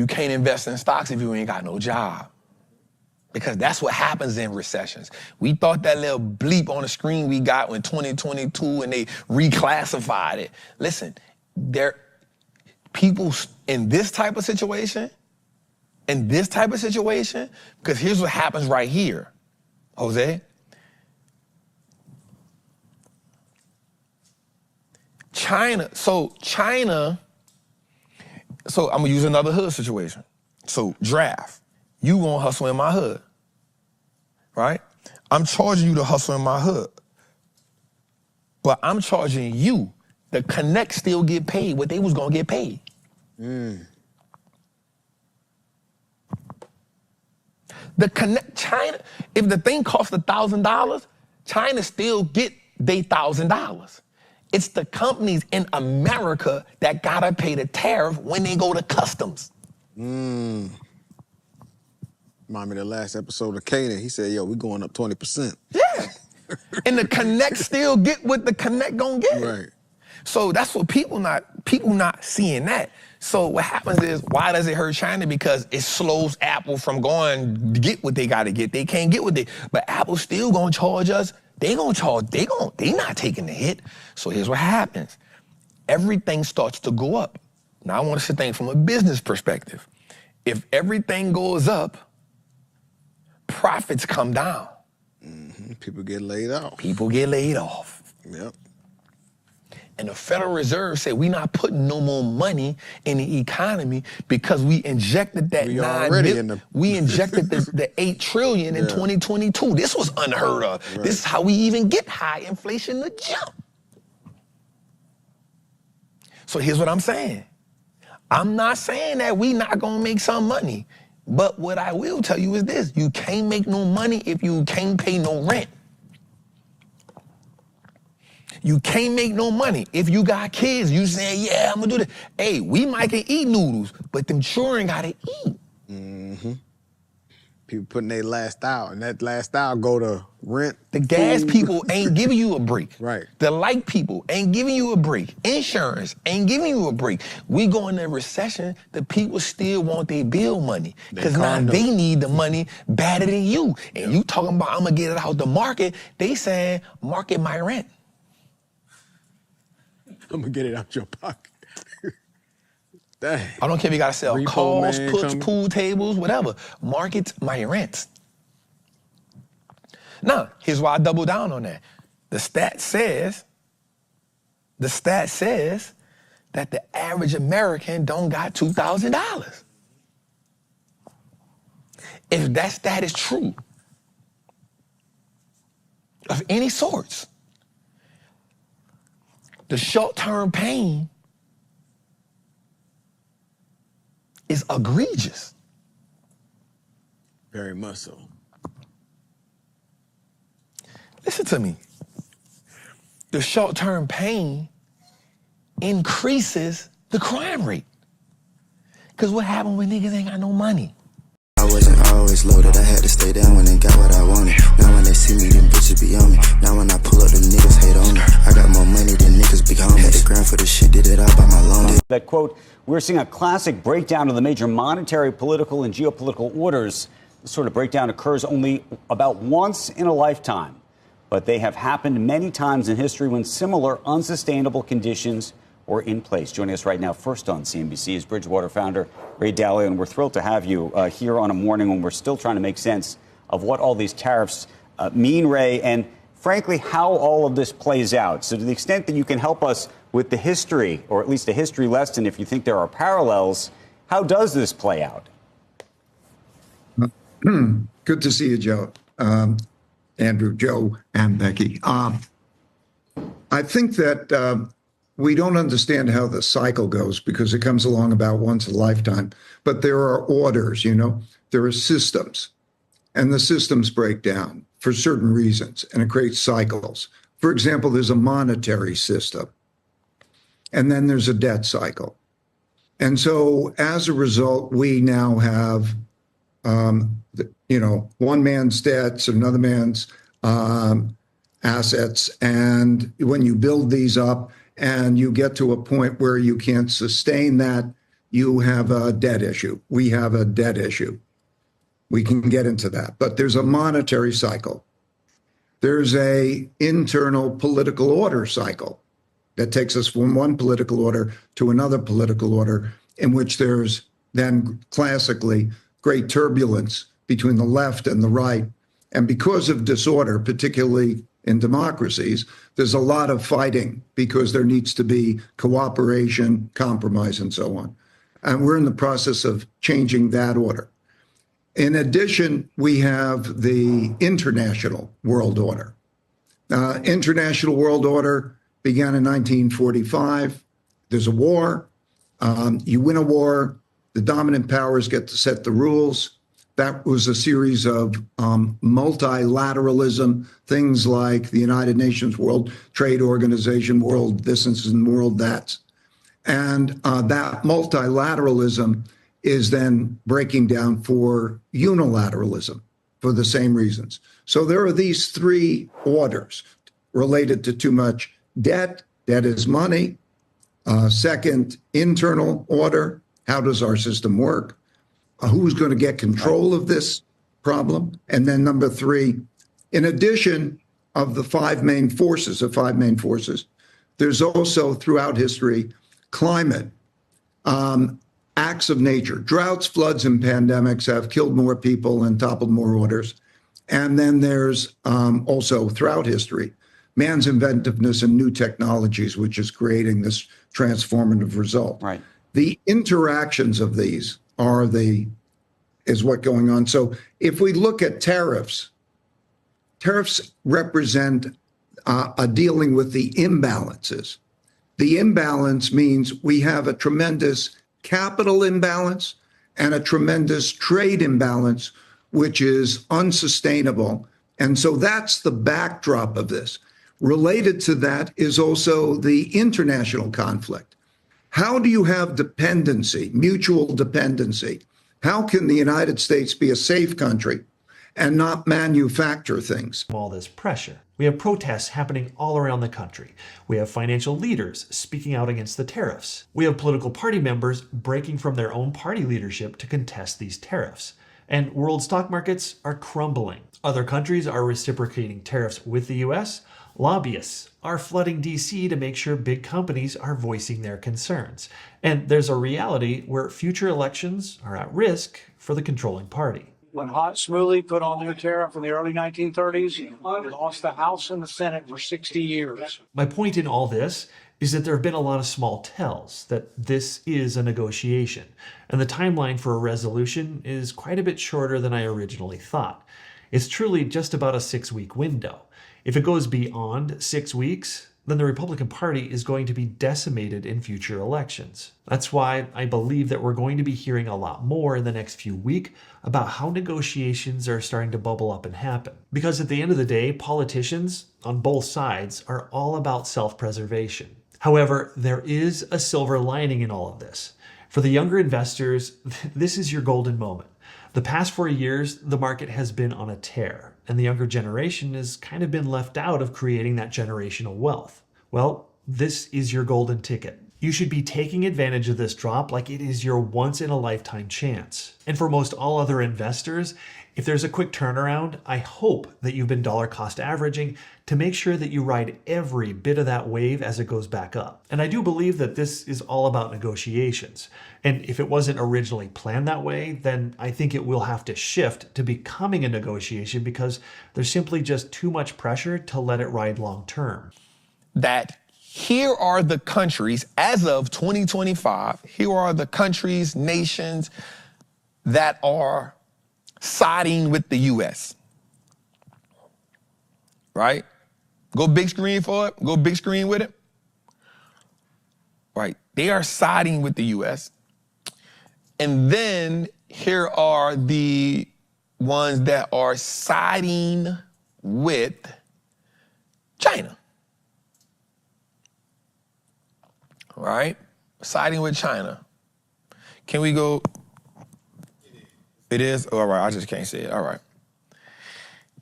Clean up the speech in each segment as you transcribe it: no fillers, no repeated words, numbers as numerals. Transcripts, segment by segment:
You can't invest in stocks if you ain't got no job. Because that's what happens in recessions. We thought that little bleep on the screen we got in 2022 and they reclassified it. Listen, people in this type of situation, because here's what happens right here, Jose. China, so I'm gonna use another hood situation. So draft, you gonna hustle in my hood, right? I'm charging you to hustle in my hood, but I'm charging you. The connect still get paid what they was gonna get paid. The connect, China, if the thing costs $1,000, China still get they $1,000. It's the companies in America that gotta pay the tariff when they go to customs. Remind me of the last episode of Kanan. He said, yo, we going up 20%. Yeah. And the connect still get what the connect gonna get. Right. So that's what people not seeing that. So what happens is, why does it hurt China? Because it slows Apple from going to get what they gotta get. They can't get what but Apple still gonna charge us. They not taking the hit. So here's what happens. Everything starts to go up. Now I want us to think from a business perspective. If everything goes up, profits come down. People get laid off. Yep. And the Federal Reserve said, we're not putting no more money in the economy because we injected that we injected the $8 trillion in 2022. This was unheard of. Right. This is how we even get high inflation to jump. So here's what I'm saying. I'm not saying that we not gonna make some money, but what I will tell you is this: you can't make no money if you can't pay no rent. You can't make no money if you got kids. You saying, yeah, I'm gonna do this. Hey, we might can eat noodles, but them children gotta eat. People putting their last out, and that last out go to rent. The gas people ain't giving you a break. Right. The light people ain't giving you a break. Insurance ain't giving you a break. We go in a recession, the people still want their bill money because now they need the money better than you. And you talking about, I'm gonna get it out the market. They saying, market my rent. I'm gonna get it out your pocket. Dang. I don't care if you gotta sell calls, puts, pool tables, whatever. Market my rent. Now, here's why I double down on that. The stat says that the average American don't got $2,000. If that stat is true, of any sorts, the short-term pain is egregious. Very much so. Listen to me. The short-term pain increases the crime rate. Because what happened when niggas ain't got no money? I wasn't always loaded, I had to stay down when they got what I wanted. Now when they see me, them bitches be on me. Now when I pull up, them niggas hate on me. I got more money than niggas be homies. Had the grind for the shit, did it all by my loan. That quote, we're seeing a classic breakdown of the major monetary, political, and geopolitical orders. This sort of breakdown occurs only about once in a lifetime. But they have happened many times in history when similar unsustainable conditions were in place. Joining us right now, first on CNBC, is Bridgewater founder Ray Dalio, and we're thrilled to have you here on a morning when we're still trying to make sense of what all these tariffs mean, Ray, and frankly, how all of this plays out. So to the extent that you can help us with the history, or at least a history lesson, if you think there are parallels, how does this play out? Good to see you, Joe. Andrew, Joe, and Becky. I think that we don't understand how the cycle goes because it comes along about once a lifetime. But there are orders, there are systems, and the systems break down for certain reasons, and it creates cycles. For example, there's a monetary system, and then there's a debt cycle. And so as a result, we now have one man's debts, another man's assets. And when you build these up and you get to a point where you can't sustain that, you have a debt issue. We have a debt issue. We can get into that. But there's a monetary cycle. There's a internal political order cycle that takes us from one political order to another political order, in which there's then classically great turbulence between the left and the right. And because of disorder, particularly in democracies, there's a lot of fighting because there needs to be cooperation, compromise, and so on. And we're in the process of changing that order. In addition, we have the international world order. International world order began in 1945. There's a war. You win a war, the dominant powers get to set the rules. That was a series of multilateralism, things like the United Nations, World Trade Organization, World This and World That. And that multilateralism is then breaking down for unilateralism for the same reasons. So there are these three orders related to too much debt. Debt is money. Second, internal order. How does our system work? Who's going to get control of this problem? And then number three, in addition of the five main forces, there's also throughout history climate, acts of nature. Droughts, floods, and pandemics have killed more people and toppled more orders. And then there's also throughout history, man's inventiveness and new technologies, which is creating this transformative result. Right. The interactions of these is what's going on. So if we look at tariffs represent a dealing with the imbalances. The imbalance means we have a tremendous capital imbalance and a tremendous trade imbalance, which is unsustainable. And so that's the backdrop of this. Related to that is also the international conflict. How do you have dependency, mutual dependency? How can the United States be a safe country and not manufacture things? All this pressure. We have protests happening all around the country. We have financial leaders speaking out against the tariffs. We have political party members breaking from their own party leadership to contest these tariffs. And world stock markets are crumbling. Other countries are reciprocating tariffs with the US. Lobbyists are flooding DC to make sure big companies are voicing their concerns. And there's a reality where future elections are at risk for the controlling party. When Hot Smoothie put on their tariff in the early 1930s, we lost the House and the Senate for 60 years. My point in all this is that there have been a lot of small tells that this is a negotiation, and the timeline for a resolution is quite a bit shorter than I originally thought. It's truly just about a 6-week window. If it goes beyond 6 weeks, then the Republican Party is going to be decimated in future elections. That's why I believe that we're going to be hearing a lot more in the next few weeks about how negotiations are starting to bubble up and happen. Because at the end of the day, politicians on both sides are all about self-preservation. However, there is a silver lining in all of this. For the younger investors, this is your golden moment. The past 4 years, the market has been on a tear, and the younger generation has kind of been left out of creating that generational wealth. Well, this is your golden ticket. You should be taking advantage of this drop like it is your once-in-a-lifetime chance. And for most all other investors, if there's a quick turnaround, I hope that you've been dollar cost averaging to make sure that you ride every bit of that wave as it goes back up. And I do believe that this is all about negotiations. And if it wasn't originally planned that way, then I think it will have to shift to becoming a negotiation because there's simply just too much pressure to let it ride long term. That here are the countries, as of 2025, here are the countries, nations that are siding with the U.S. Right? Go big screen for it. Go big screen with it. Right? They are siding with the U.S. And then here are the ones that are siding with China. Right? Siding with China. Can we go? It is? All right, I just can't say it. All right.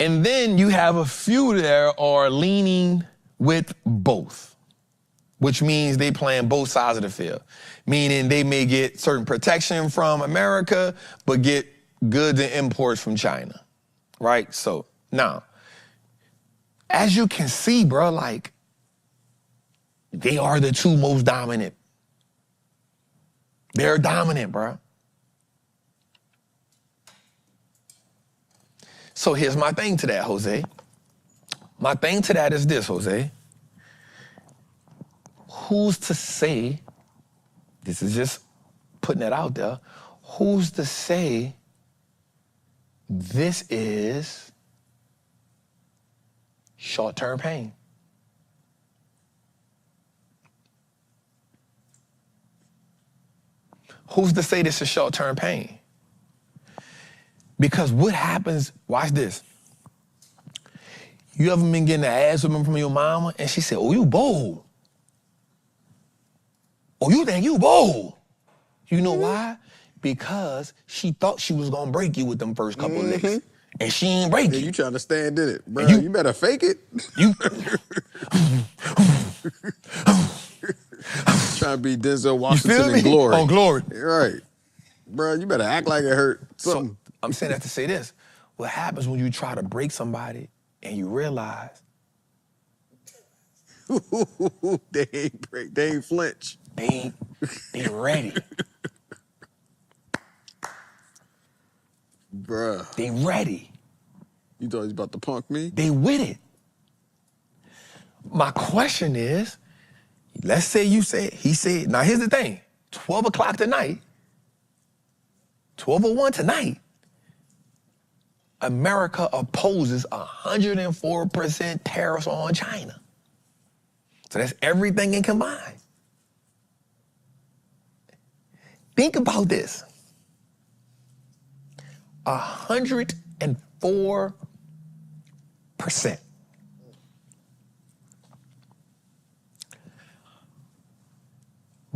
And then you have a few that are leaning with both. which means they playing both sides of the field, meaning they may get certain protection from America, but get goods and imports from China, right? So now, as you can see, bro, like, they are the two most dominant. They're dominant, bro. So here's my thing to that, Jose. My thing to that is this, Jose. Who's to say, this is just putting that out there, who's to say this is short-term pain? Who's to say this is short-term pain? Because what happens, watch this. You ever been getting an ass whipping from your mama and she said, oh, you bold. Oh, you think you bold. You know why? Because she thought she was gonna break you with them first couple of licks. And she ain't break you. You trying to stand in it, bro. You better fake it. You trying to be Denzel Washington in Glory. On Glory. Right. Bro, you better act like it hurt. Something. So I'm saying that to say this. What happens when you try to break somebody and you realize they ain't break, they ain't flinch. They ready. Bruh. They ready. You thought he was about to punk me? They with it. My question is, let's say he said, now here's the thing, 12 o'clock tonight, 12:01 tonight, America opposes 104% tariffs on China. So that's everything in combined. Think about this. 104%.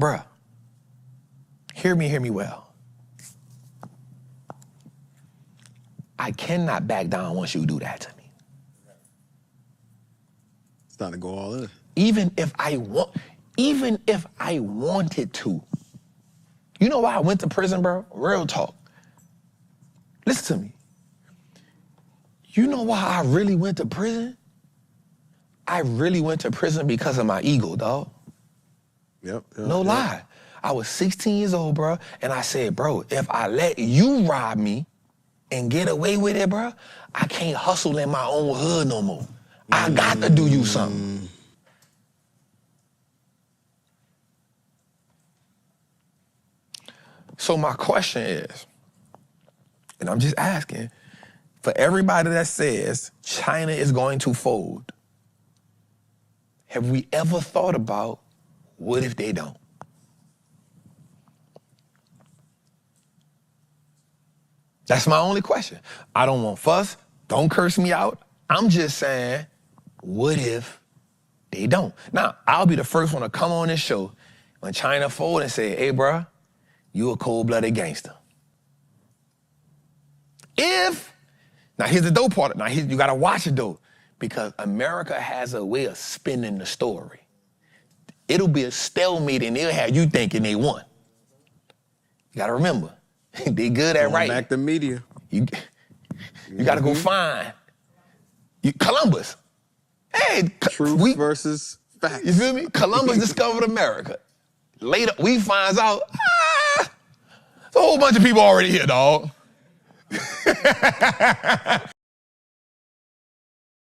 Bruh, hear me well. I cannot back down once you do that to me. It's time to go all in. Even if I wanted to. You know why I went to prison, bro? Real talk. Listen to me. You know why I really went to prison? I really went to prison because of my ego, dog. Yep. No lie. I was 16 years old, bro, and I said, bro, if I let you rob me and get away with it, bro, I can't hustle in my own hood no more. I got to do you something. So my question is, and I'm just asking, for everybody that says China is going to fold, have we ever thought about what if they don't? That's my only question. I don't want fuss. Don't curse me out. I'm just saying, what if they don't? Now, I'll be the first one to come on this show when China fold and say, hey, bruh, you a cold-blooded gangster. Now here's the dope part. Now you gotta watch it though, because America has a way of spinning the story. It'll be a stalemate and they'll have you thinking they won. You gotta remember, they good at writing. Back the media. You gotta go find Columbus. Hey, Truth versus facts. You feel me? Columbus discovered America. Later, we finds out, there's a whole bunch of people already here, dog.